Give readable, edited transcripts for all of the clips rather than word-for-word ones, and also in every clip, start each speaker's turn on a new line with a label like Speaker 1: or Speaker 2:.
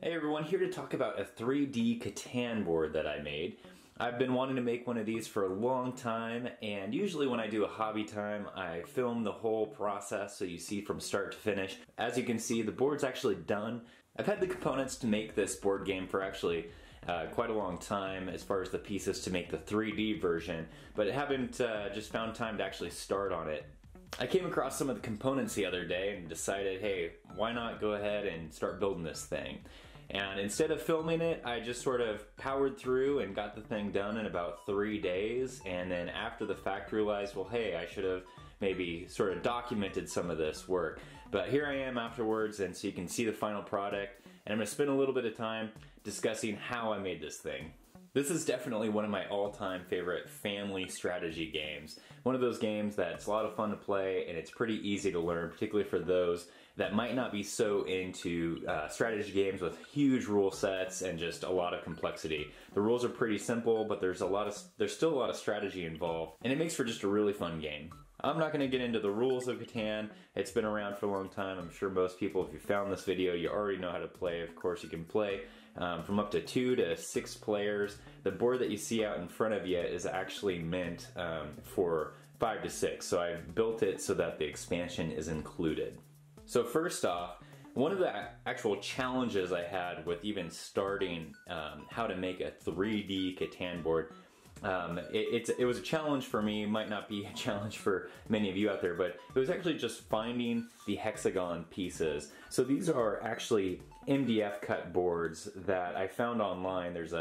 Speaker 1: Hey everyone, here to talk about a 3D Catan board that I made. I've been wanting to make one of these for a long time, and usually when I do a hobby time, I film the whole process so you see from start to finish. As you can see, the board's actually done. I've had the components to make this board game for actually quite a long time as far as the pieces to make the 3D version, but haven't just found time to actually start on it. I came across some of the components the other day and decided, hey, why not go ahead and start building this thing? And instead of filming it, I just sort of powered through and got the thing done in about 3 days, and then after the fact realized, well, hey, I should have maybe sort of documented some of this work. But here I am afterwards, and so you can see the final product, and I'm going to spend a little bit of time discussing how I made this thing. This is definitely one of my all-time favorite family strategy games. One of those games that's a lot of fun to play and it's pretty easy to learn, particularly for those that might not be so into strategy games with huge rule sets and just a lot of complexity. The rules are pretty simple, but there's still a lot of strategy involved, and it makes for just a really fun game. I'm not going to get into the rules of Catan. It's been around for a long time. I'm sure most people, if you found this video, you already know how to play. Of course, you can play from up to 2 to 6 players. The board that you see out in front of you is actually meant for 5 to 6, so I've built it so that the expansion is included. So first off, one of the actual challenges I had with even starting how to make a 3D Catan board, it was a challenge for me. It might not be a challenge for many of you out there, but it was actually just finding the hexagon pieces. So these are actually MDF cut boards that I found online. There's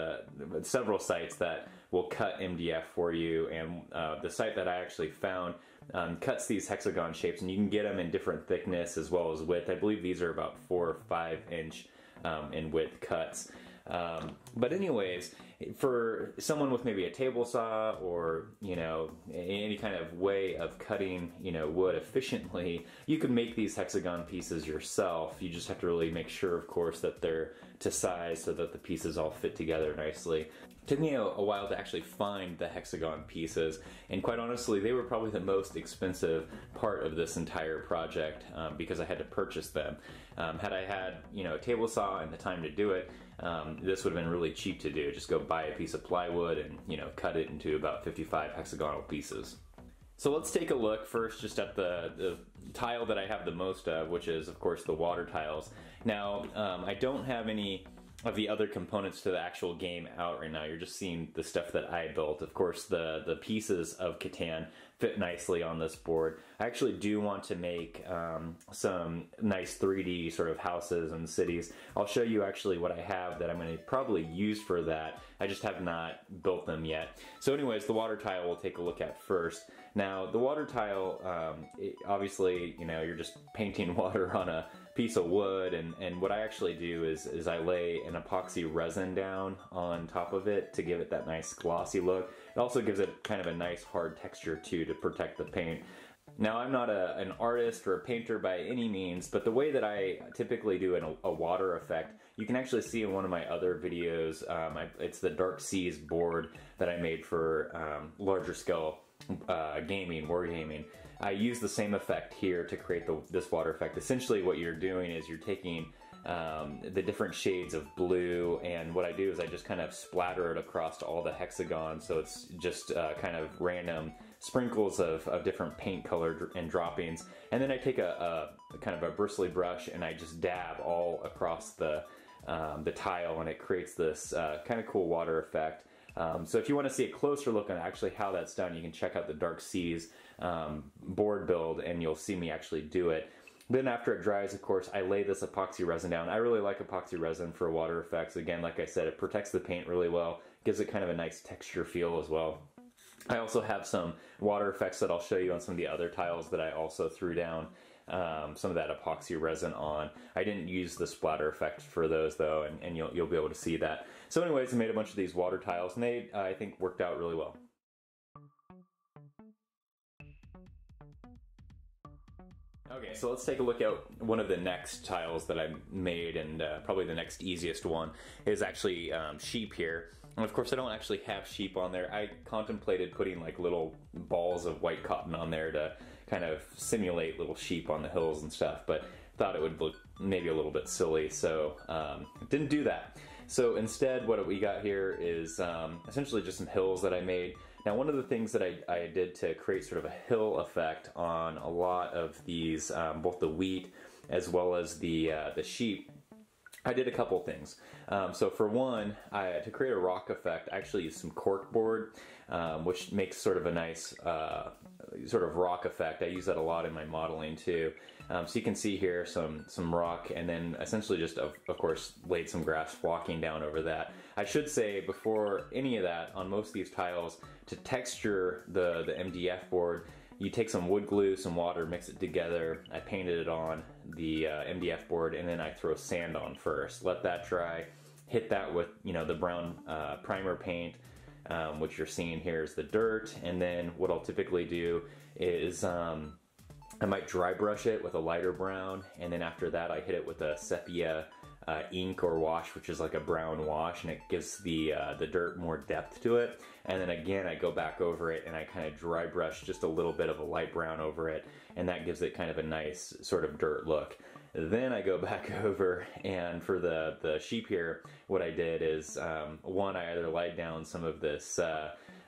Speaker 1: several sites that will cut MDF for you, and the site that I actually found cuts these hexagon shapes, and you can get them in different thickness as well as width. I believe these are about 4 or 5 inch in width cuts. But anyways, for someone with maybe a table saw or, you know, any kind of way of cutting, you know, wood efficiently, you can make these hexagon pieces yourself. You just have to really make sure, of course, that they're to size so that the pieces all fit together nicely. It took me a while to actually find the hexagon pieces, and quite honestly, they were probably the most expensive part of this entire project because I had to purchase them. Had I had, you know, a table saw and the time to do it, this would have been really cheap to do. Just go buy a piece of plywood and, you know, cut it into about 55 hexagonal pieces. So let's take a look first just at the tile that I have the most of, which is, of course, the water tiles. Now, I don't have any of the other components to the actual game out right now. You're just seeing the stuff that I built. Of course, the pieces of Catan fit nicely on this board. I actually do want to make some nice 3D sort of houses and cities. I'll show you actually what I have that I'm going to probably use for that. I just have not built them yet. So anyways, the water tile we'll take a look at first. Now, the water tile, obviously, you know, you're just painting water on a piece of wood, and what I actually do is I lay an epoxy resin down on top of it to give it that nice glossy look. It also gives it kind of a nice hard texture too to protect the paint. Now, I'm not an artist or a painter by any means, but the way that I typically do a water effect, you can actually see in one of my other videos. It's the Dark Seas board that I made for larger scale gaming, wargaming. I use the same effect here to create this water effect. Essentially what you're doing is you're taking the different shades of blue, and what I do is I just kind of splatter it across all the hexagons, so it's just kind of random sprinkles of different paint color and droppings, and then I take a kind of a bristly brush and I just dab all across the tile, and it creates this kind of cool water effect. So if you want to see a closer look on actually how that's done, you can check out the Dark Seas board build, and you'll see me actually do it. Then after it dries, of course, I lay this epoxy resin down. I really like epoxy resin for water effects. Again, like I said, it protects the paint really well, gives it kind of a nice texture feel as well. I also have some water effects that I'll show you on some of the other tiles that I also threw down some of that epoxy resin on. I didn't use the splatter effect for those though, and you'll be able to see that. So anyways, I made a bunch of these water tiles, and they, I think, worked out really well. Okay, so let's take a look at one of the next tiles that I made, and probably the next easiest one is actually sheep here. And of course I don't actually have sheep on there. I contemplated putting like little balls of white cotton on there to kind of simulate little sheep on the hills and stuff, but thought it would look maybe a little bit silly, so didn't do that. So instead, what we got here is essentially just some hills that I made. Now, one of the things that I did to create sort of a hill effect on a lot of these, both the wheat as well as the sheep, I did a couple things. So for one, to create a rock effect, I actually used some corkboard, which makes sort of a nice sort of rock effect. I use that a lot in my modeling too. So you can see here some rock, and then essentially just, of course, laid some grass flocking down over that. I should say, before any of that, on most of these tiles, to texture the MDF board, you take some wood glue, some water, mix it together. I painted it on the MDF board, and then I throw sand on first. Let that dry. Hit that with, you know, the brown primer paint, which you're seeing here is the dirt. And then what I'll typically do is I might dry brush it with a lighter brown, and then after that I hit it with a sepia ink or wash, which is like a brown wash, and it gives the dirt more depth to it. And then again, I go back over it and I kind of dry brush just a little bit of a light brown over it, and that gives it kind of a nice sort of dirt look. Then I go back over, and for the sheep here, what I did is, one, I either laid down some of this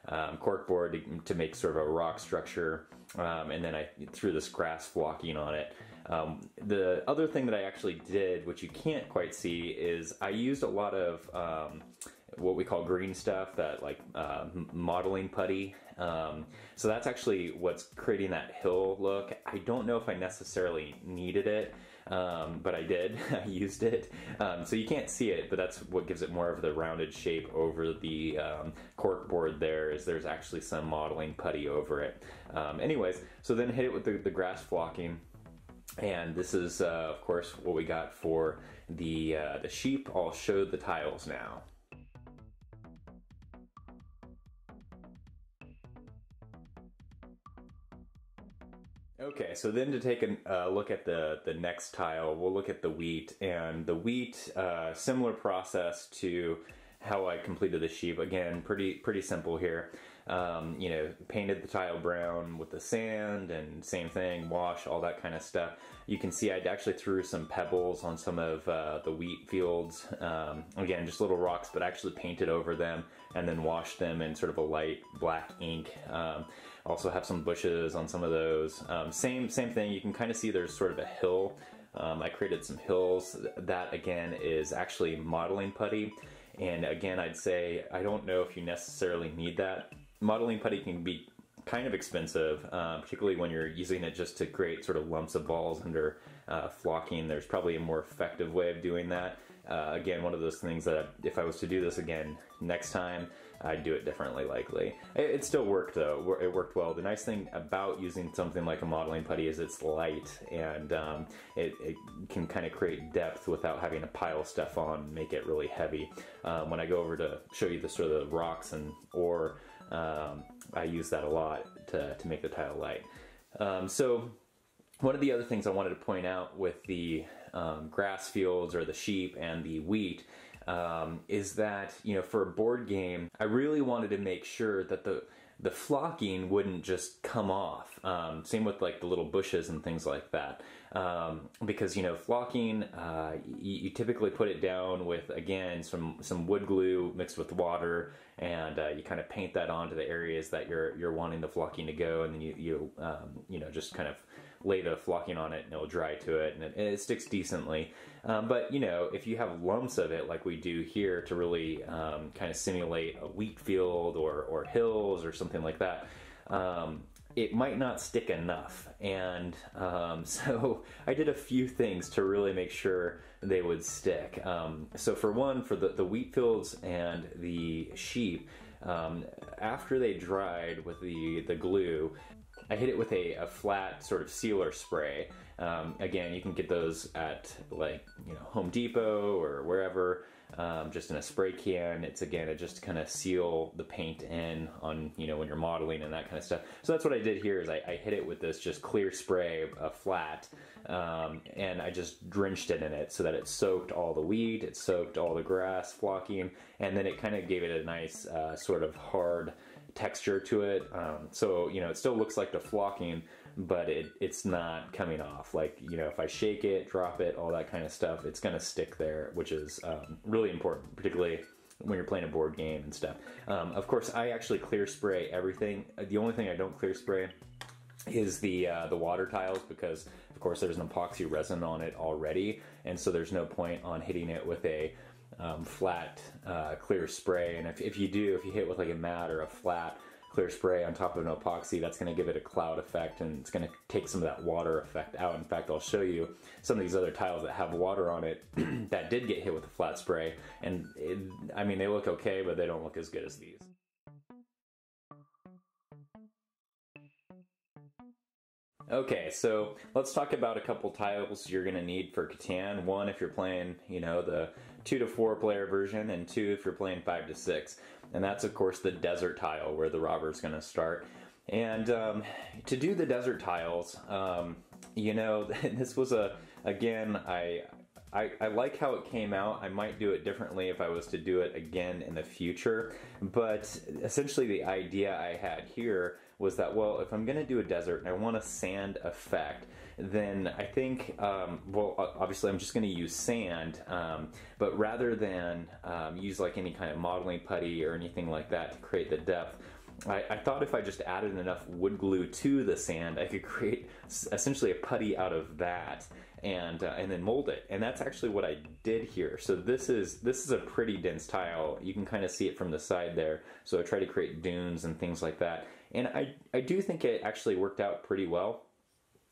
Speaker 1: corkboard to make sort of a rock structure, and then I threw this grass flocking on it. The other thing that I actually did, which you can't quite see, is I used a lot of what we call green stuff, that like modeling putty. So that's actually what's creating that hill look. I don't know if I necessarily needed it, but I did. I used it. So you can't see it, but that's what gives it more of the rounded shape over the cork board there, is there's actually some modeling putty over it. Anyways, so then hit it with the grass flocking. And this is, of course, what we got for the sheep. I'll show the tiles now. Okay, so then to take a look at the next tile, we'll look at the wheat. And the wheat, similar process to how I completed the sheep. Again, pretty simple here. You know, painted the tile brown with the sand, and same thing, wash, all that kind of stuff. You can see I actually threw some pebbles on some of the wheat fields. Again, just little rocks, but actually painted over them and then washed them in sort of a light black ink. Also have some bushes on some of those. Same thing, you can kind of see there's sort of a hill. I created some hills. That again is actually modeling putty. And again, I'd say I don't know if you necessarily need that. Modeling putty can be kind of expensive, particularly when you're using it just to create sort of lumps of balls under flocking. There's probably a more effective way of doing that. Again, one of those things that if I was to do this again next time, I'd do it differently likely. It still worked though, it worked well. The nice thing about using something like a modeling putty is it's light, and it can kind of create depth without having to pile stuff on, make it really heavy. When I go over to show you the sort of the rocks and ore, I use that a lot to make the tile light. So one of the other things I wanted to point out with the grass fields or the sheep and the wheat is that, you know, for a board game, I really wanted to make sure that the flocking wouldn't just come off. Same with like the little bushes and things like that. Because, you know, flocking, you typically put it down with, again, some wood glue mixed with water, and you kind of paint that onto the areas that you're wanting the flocking to go, and then you know, just kind of lay the flocking on it, and it'll dry to it, and it sticks decently. But, you know, if you have lumps of it like we do here to really kind of simulate a wheat field or hills or something like that, it might not stick enough. And so I did a few things to really make sure they would stick. So for one, for the wheat fields and the sheep, after they dried with the glue, I hit it with a flat sort of sealer spray. Again, you can get those at, like, you know, Home Depot or wherever, just in a spray can. It's, again, it just kind of seal the paint in on, you know, when you're modeling and that kind of stuff. So that's what I did here, is I hit it with this just clear spray, flat, and I just drenched it in it so that it soaked all the wheat, it soaked all the grass flocking, and then it kind of gave it a nice sort of hard texture to it. So, you know, it still looks like the flocking, but it's not coming off. Like, you know, if I shake it, drop it, all that kind of stuff, it's going to stick there, which is really important, particularly when you're playing a board game and stuff. Of course, I actually clear spray everything. The only thing I don't clear spray is the water tiles, because of course there's an epoxy resin on it already, and so there's no point on hitting it with a flat clear spray. And if you hit with like a matte or a flat clear spray on top of an epoxy, that's going to give it a cloud effect, and it's going to take some of that water effect out. In fact, I'll show you some of these other tiles that have water on it that did get hit with a flat spray, and I mean, they look okay, but they don't look as good as these. Okay, so let's talk about a couple tiles you're going to need for Catan. One, if you're playing, you know, the 2 to 4 player version, and 2 if you're playing 5 to 6. And that's, of course, the desert tile where the robber's going to start. And to do the desert tiles, you know, this was again, I like how it came out. I might do it differently if I was to do it again in the future. But essentially the idea I had here was that, well, if I'm going to do a desert and I want a sand effect, then I think, well, obviously I'm just going to use sand, but rather than use like any kind of modeling putty or anything like that to create the depth, I thought if I just added enough wood glue to the sand, I could create essentially a putty out of that, and then mold it. And that's actually what I did here. So this is a pretty dense tile. You can kind of see it from the side there. So I try to create dunes and things like that. And I do think it actually worked out pretty well.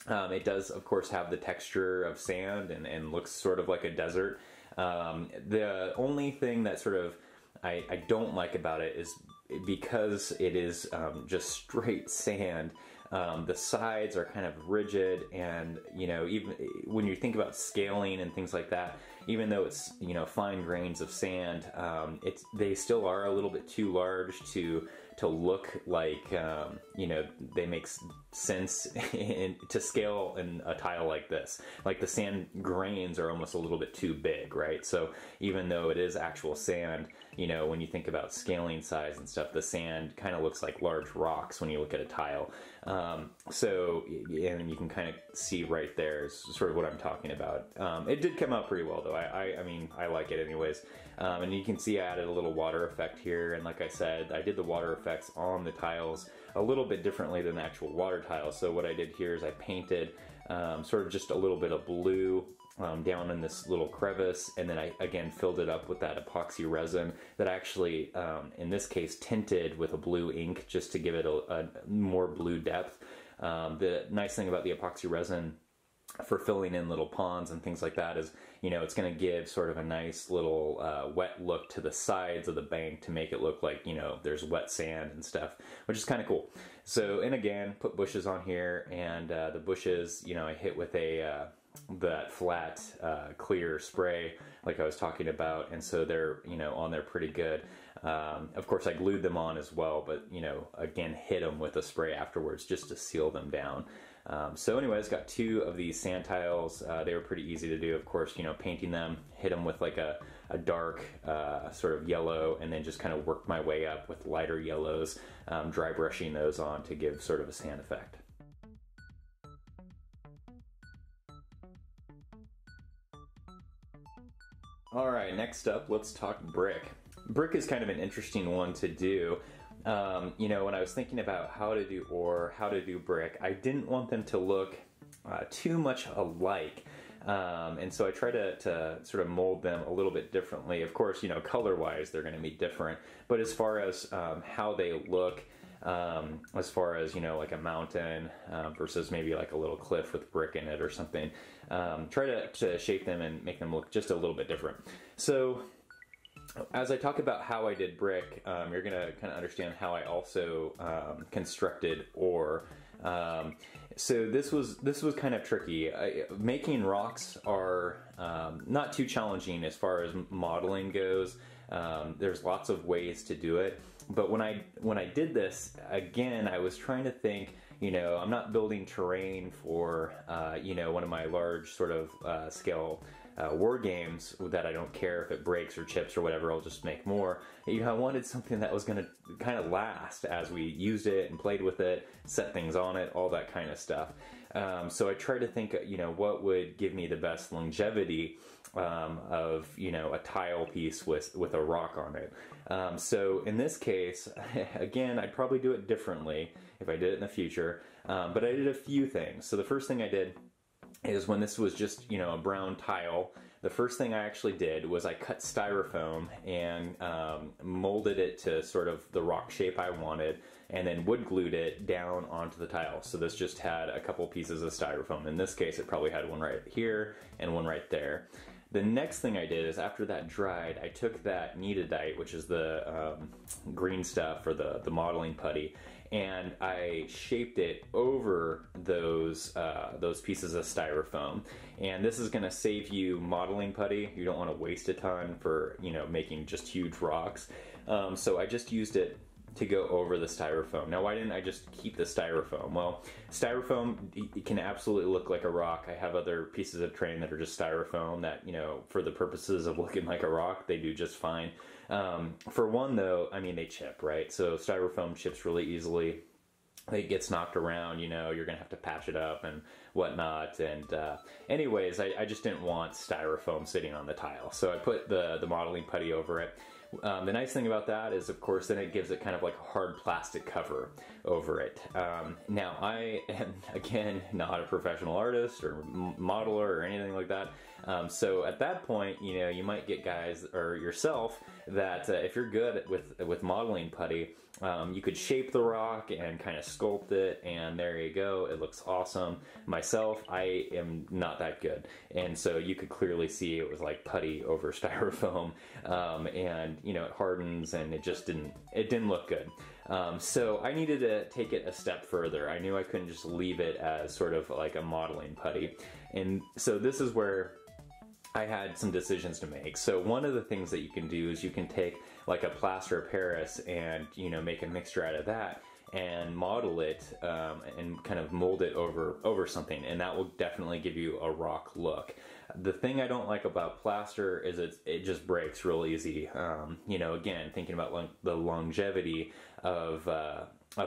Speaker 1: It does, of course, have the texture of sand and looks sort of like a desert. The only thing that sort of I don't like about it is because it is just straight sand. The sides are kind of rigid, and you know, even when you think about scaling and things like that, even though it's, you know, fine grains of sand, they still are a little bit too large to look like, you know, they make sense to scale in a tile like this. Like the sand grains are almost a little bit too big, right? So even though it is actual sand, you know, when you think about scaling size and stuff, the sand kind of looks like large rocks when you look at a tile. So, and you can kind of see right there is sort of what I'm talking about. It did come out pretty well though. I mean, I like it anyways. And you can see I added a little water effect here, and like I said, I did the water effects on the tiles a little bit differently than the actual water tiles. So what I did here is I painted sort of just a little bit of blue down in this little crevice, and then I again filled it up with that epoxy resin that I actually in this case tinted with a blue ink just to give it a more blue depth. The nice thing about the epoxy resin for filling in little ponds and things like that is, you know, it's going to give sort of a nice little wet look to the sides of the bank to make it look like, you know, there's wet sand and stuff, which is kind of cool. So, and again, put bushes on here, and the bushes, you know, I hit with that flat clear spray like I was talking about, and so they're, you know, on there pretty good. Of course I glued them on as well, but, you know, again, hit them with a spray afterwards just to seal them down. So anyways, got 2 of these sand tiles. They were pretty easy to do, of course, you know, painting them, hit them with like a dark sort of yellow, and then just kind of worked my way up with lighter yellows, dry brushing those on to give sort of a sand effect. All right, next up, let's talk brick. Brick is kind of an interesting one to do. You know, when I was thinking about how to do ore, how to do brick, I didn't want them to look too much alike. And so I try to sort of mold them a little bit differently. Of course, you know, color-wise, they're going to be different. But as far as how they look, as far as, you know, like a mountain versus maybe like a little cliff with brick in it or something, try to shape them and make them look just a little bit different. So as I talk about how I did brick, you're going to kind of understand how I also constructed ore. So this was kind of tricky. Making rocks are not too challenging as far as modeling goes. There's lots of ways to do it. But when I did this, again, I was trying to think, you know, I'm not building terrain for, you know, one of my large sort of scale war games that I don't care if it breaks or chips or whatever, I'll just make more. You know, I wanted something that was going to kind of last as we used it and played with it, set things on it, all that kind of stuff. So I tried to think, you know, what would give me the best longevity of, you know, a tile piece with a rock on it. So in this case, again, I'd probably do it differently if I did it in the future, but I did a few things. So the first thing I did is, when this was just, you know, a brown tile, the first thing I actually did was I cut styrofoam and molded it to sort of the rock shape I wanted, and then wood glued it down onto the tile. So this just had a couple pieces of styrofoam. In this case, it probably had one right here and one right there. The next thing I did is, after that dried, I took that kneadedite, which is the green stuff for the modeling putty, and I shaped it over those pieces of styrofoam. And this is going to save you modeling putty. You don't want to waste a ton for, you know, making just huge rocks. So I just used it to go over the styrofoam. Now, why didn't I just keep the styrofoam? Well, styrofoam, it can absolutely look like a rock. I have other pieces of terrain that are just styrofoam that, you know, for the purposes of looking like a rock, they do just fine. For one, though, I mean, they chip, right? So styrofoam chips really easily. It gets knocked around, you know, you're gonna have to patch it up and whatnot. And anyways, I just didn't want styrofoam sitting on the tile, so I put the modeling putty over it. The nice thing about that is, of course, then it gives it kind of like a hard plastic cover over it. Now, I am, again, not a professional artist or modeler or anything like that. So at that point, you know, you might get guys or yourself that if you're good with modeling putty, you could shape the rock and kind of sculpt it, and there you go. It looks awesome. Myself, I am not that good, and so you could clearly see it was like putty over styrofoam, and you know, it hardens, and it didn't look good. So I needed to take it a step further. I knew I couldn't just leave it as sort of like a modeling putty, and so this is where I had some decisions to make. So one of the things that you can do is you can take like a plaster of Paris and, you know, make a mixture out of that and model it and kind of mold it over something, and that will definitely give you a rock look. The thing I don't like about plaster is it just breaks real easy. You know, again, thinking about the longevity of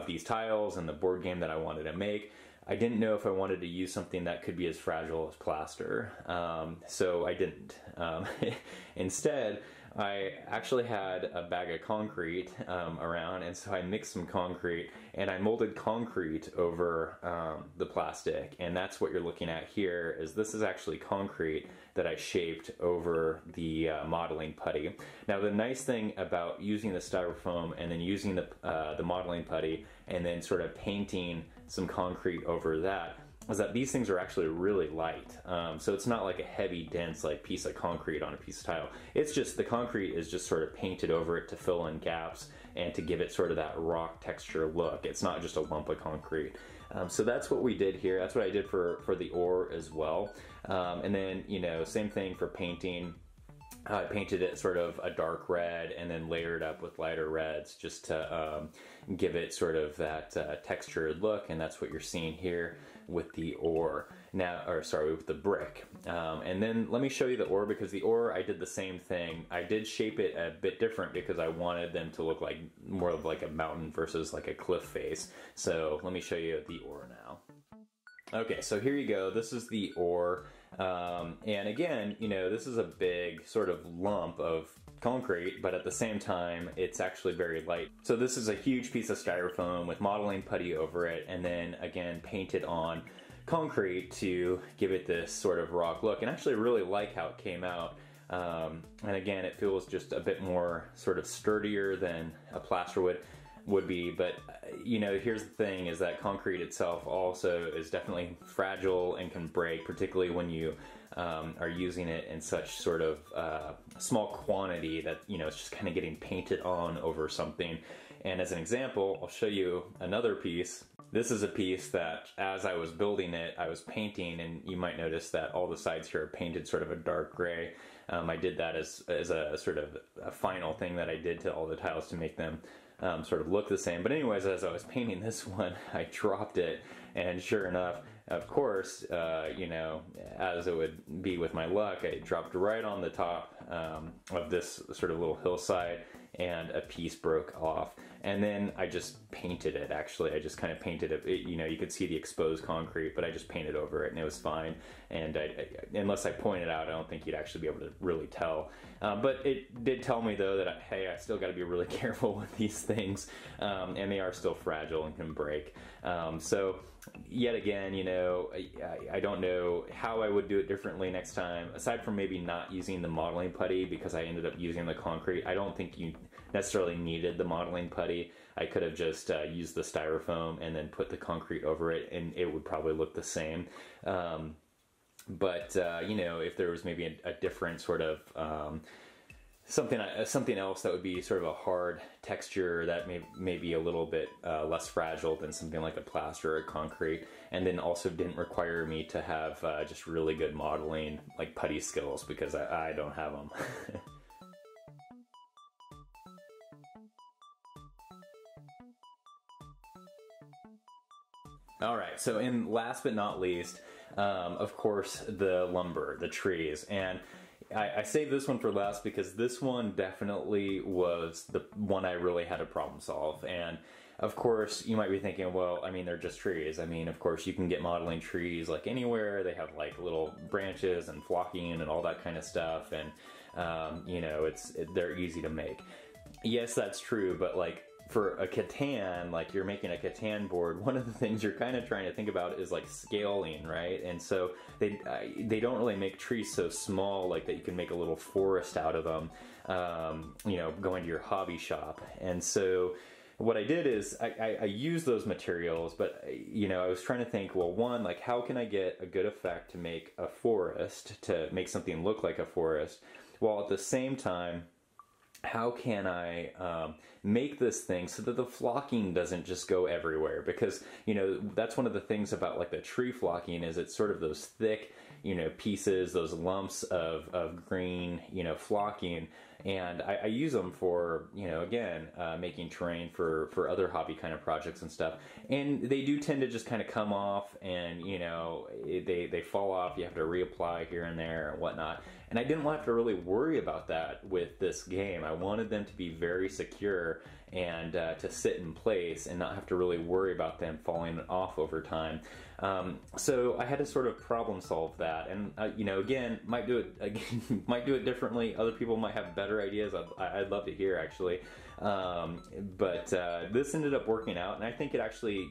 Speaker 1: these tiles and the board game that I wanted to make, I didn't know if I wanted to use something that could be as fragile as plaster, so I didn't. Instead, I actually had a bag of concrete around, and so I mixed some concrete and I molded concrete over the plastic, and that's what you're looking at here. Is this is actually concrete that I shaped over the modeling putty. Now, the nice thing about using the styrofoam and then using the modeling putty and then sort of painting some concrete over that is that these things are actually really light. So it's not like a heavy, dense like piece of concrete on a piece of tile. It's just the concrete is just sort of painted over it to fill in gaps and to give it sort of that rock texture look. It's not just a lump of concrete. So that's what we did here. That's what I did for the ore as well. And then, you know, same thing for painting. I painted it sort of a dark red and then layered up with lighter reds just to give it sort of that textured look, and that's what you're seeing here with the ore. Now, or sorry, with the brick. And then let me show you the ore, because the ore, I did the same thing. I did shape it a bit different because I wanted them to look like more of like a mountain versus like a cliff face. So let me show you the ore now. Okay, so here you go. This is the ore. And again, you know, this is a big sort of lump of concrete, but at the same time, it's actually very light. So this is a huge piece of styrofoam with modeling putty over it, and then again, painted on concrete to give it this sort of rock look. And I actually really like how it came out. And again, it feels just a bit more sort of sturdier than a plaster would be, but you know, here's the thing, is that concrete itself also is definitely fragile and can break, particularly when you are using it in such sort of small quantity that, you know, it's just kind of getting painted on over something. And as an example, I'll show you another piece. This is a piece that, as I was building it, I was painting, and you might notice that all the sides here are painted sort of a dark gray. I did that as a sort of a final thing that I did to all the tiles to make them sort of look the same. But anyways, as I was painting this one, I dropped it, and sure enough, of course, you know, as it would be with my luck, I dropped right on the top of this sort of little hillside, and a piece broke off. And then I just painted it, actually. I just kind of painted it. You know, you could see the exposed concrete, but I just painted over it, and it was fine. And unless I pointed out, I don't think you'd actually be able to really tell. But it did tell me, though, that, hey, I still got to be really careful with these things. And they are still fragile and can break. So yet again, you know, I don't know how I would do it differently next time, aside from maybe not using the modeling putty, because I ended up using the concrete. I don't think you necessarily needed the modeling putty. I could have just used the styrofoam and then put the concrete over it, and it would probably look the same. But you know, if there was maybe a different sort of something else that would be sort of a hard texture that may be a little bit less fragile than something like a plaster or concrete, and then also didn't require me to have just really good modeling, like putty skills, because I don't have them. All right, so in last but not least, of course, the lumber, the trees. And I saved this one for last because this one definitely was the one I really had a problem solve. And of course, you might be thinking, well, I mean, they're just trees. I mean, of course, you can get modeling trees like anywhere. They have like little branches and flocking and all that kind of stuff. And, you know, they're easy to make. Yes, that's true, but like, for a Catan, like you're making a Catan board, one of the things you're kind of trying to think about is like scaling, right? And so they don't really make trees so small like that you can make a little forest out of them, you know, going to your hobby shop. And so what I did is I used those materials, but you know, I was trying to think, well, one, like how can I get a good effect to make a forest, to make something look like a forest, while at the same time, how can I make this thing so that the flocking doesn't just go everywhere? Because, you know, that's one of the things about like the tree flocking is it's sort of those thick, you know, pieces, those lumps of green, you know, flocking. And I use them for, you know, again, making terrain for other hobby kind of projects and stuff. And they do tend to just kind of come off and, you know, they fall off. You have to reapply here and there and whatnot. And I didn't have to really worry about that with this game. I wanted them to be very secure and to sit in place and not have to really worry about them falling off over time. So I had to sort of problem solve that, and you know, again, might do it differently. Other people might have better ideas. I'd love to hear, actually. But this ended up working out, and I think it actually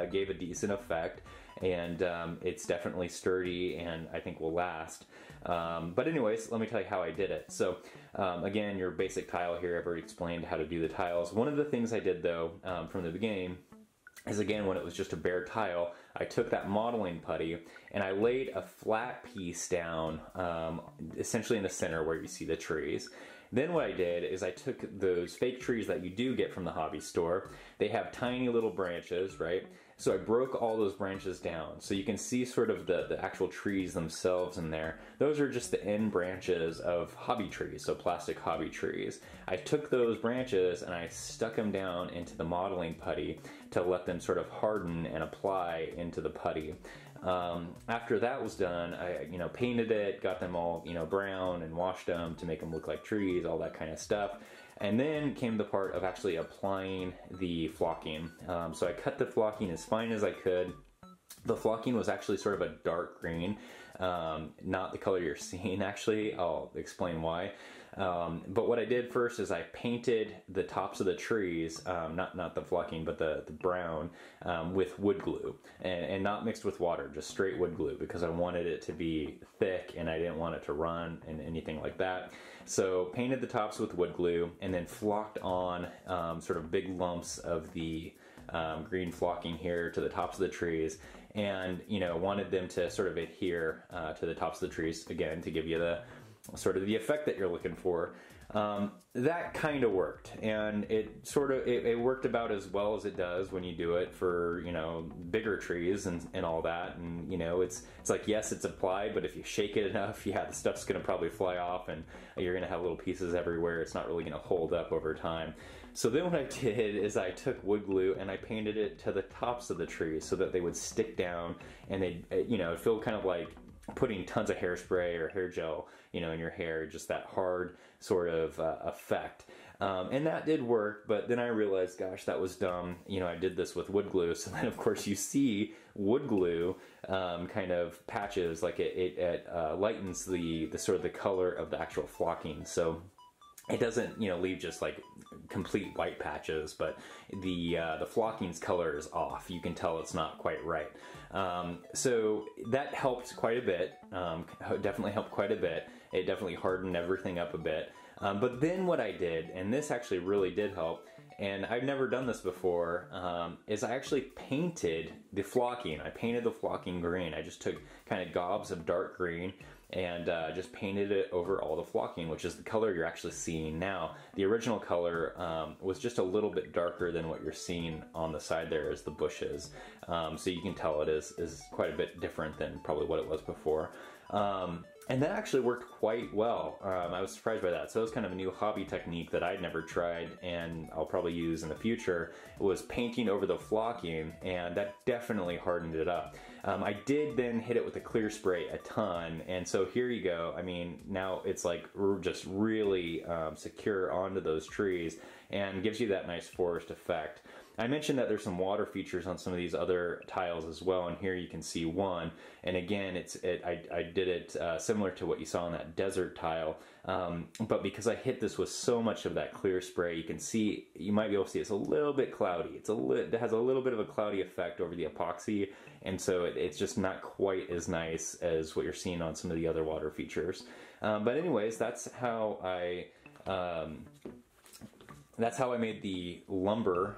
Speaker 1: gave a decent effect, and it's definitely sturdy, and I think will last. But anyways, let me tell you how I did it. So again, your basic tile here, I've already explained how to do the tiles. One of the things I did though from the beginning is, again, when it was just a bare tile, I took that modeling putty and I laid a flat piece down essentially in the center where you see the trees. Then what I did is I took those fake trees that you do get from the hobby store. They have tiny little branches, right? So I broke all those branches down. So you can see sort of the actual trees themselves in there. Those are just the end branches of hobby trees, so plastic hobby trees. I took those branches and I stuck them down into the modeling putty to let them sort of harden and apply into the putty. After that was done, I painted it, got them all brown, and washed them to make them look like trees, all that kind of stuff. And then came the part of actually applying the flocking. So I cut the flocking as fine as I could. The flocking was actually sort of a dark green, not the color you're seeing actually. I'll explain why. But what I did first is I painted the tops of the trees, not the flocking, but the brown, with wood glue, and not mixed with water, just straight wood glue, because I wanted it to be thick and I didn't want it to run and anything like that. So painted the tops with wood glue and then flocked on sort of big lumps of the green flocking here to the tops of the trees, and wanted them to sort of adhere to the tops of the trees, again, to give you the sort of the effect that you're looking for. That kind of worked, and it worked about as well as it does when you do it for, you know, bigger trees and all that. And you know, it's like, yes, it's applied, but if you shake it enough, yeah, the stuff's gonna probably fly off and you're gonna have little pieces everywhere. It's not really gonna hold up over time. So then what I did is I took wood glue and I painted it to the tops of the trees so that they would stick down, and they, you know, feel kind of like putting tons of hairspray or hair gel, you know, in your hair, just that hard sort of effect. And that did work, but then I realized, gosh, that was dumb. You know, I did this with wood glue, so then of course you see wood glue kind of patches, like it lightens the sort of the color of the actual flocking. So it doesn't, you know, leave just like complete white patches, but the flocking's color is off. You can tell it's not quite right. So that helped quite a bit. Definitely helped quite a bit. It definitely hardened everything up a bit. But then what I did, and this actually really did help, and I've never done this before, is I actually painted the flocking. I painted the flocking green. I just took kind of gobs of dark green and just painted it over all the flocking, which is the color you're actually seeing now. The original color was just a little bit darker than what you're seeing on the side there as the bushes. So you can tell it is quite a bit different than probably what it was before. And that actually worked quite well. I was surprised by that. So it was kind of a new hobby technique that I'd never tried and I'll probably use in the future. It was painting over the flocking, and that definitely hardened it up. I did then hit it with a clear spray a ton, and so here you go. I mean, now it's like just really secure onto those trees and gives you that nice forest effect. I mentioned that there's some water features on some of these other tiles as well, and here you can see one. And again, I did it similar to what you saw on that desert tile, but because I hit this with so much of that clear spray, you can see, you might be able to see it's a little bit cloudy. It has a little bit of a cloudy effect over the epoxy, and so it's just not quite as nice as what you're seeing on some of the other water features. But anyways, that's how I made the lumber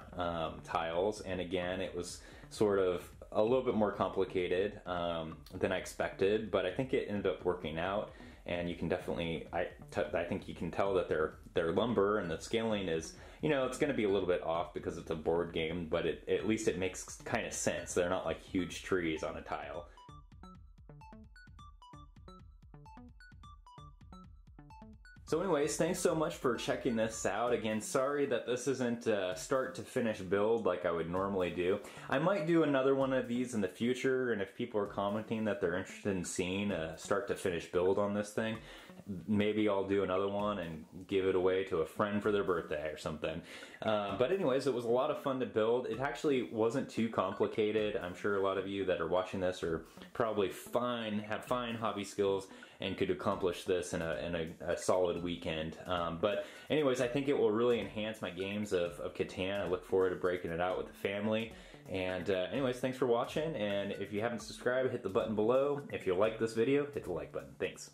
Speaker 1: tiles, and again, it was sort of a little bit more complicated than I expected, but I think it ended up working out. And you can definitely, I think you can tell that they're lumber, and the scaling is, you know, it's going to be a little bit off because it's a board game, but at least it makes kind of sense. They're not like huge trees on a tile. So anyways, thanks so much for checking this out. Again, sorry that this isn't a start to finish build like I would normally do. I might do another one of these in the future, and if people are commenting that they're interested in seeing a start to finish build on this thing, maybe I'll do another one and give it away to a friend for their birthday or something. But anyways, it was a lot of fun to build. It actually wasn't too complicated. I'm sure a lot of you that are watching this are probably have fine hobby skills and could accomplish this in a solid weekend. But anyways, I think it will really enhance my games of Catan. I look forward to breaking it out with the family. And anyways, thanks for watching. And if you haven't subscribed, hit the button below. If you like this video, hit the like button. Thanks.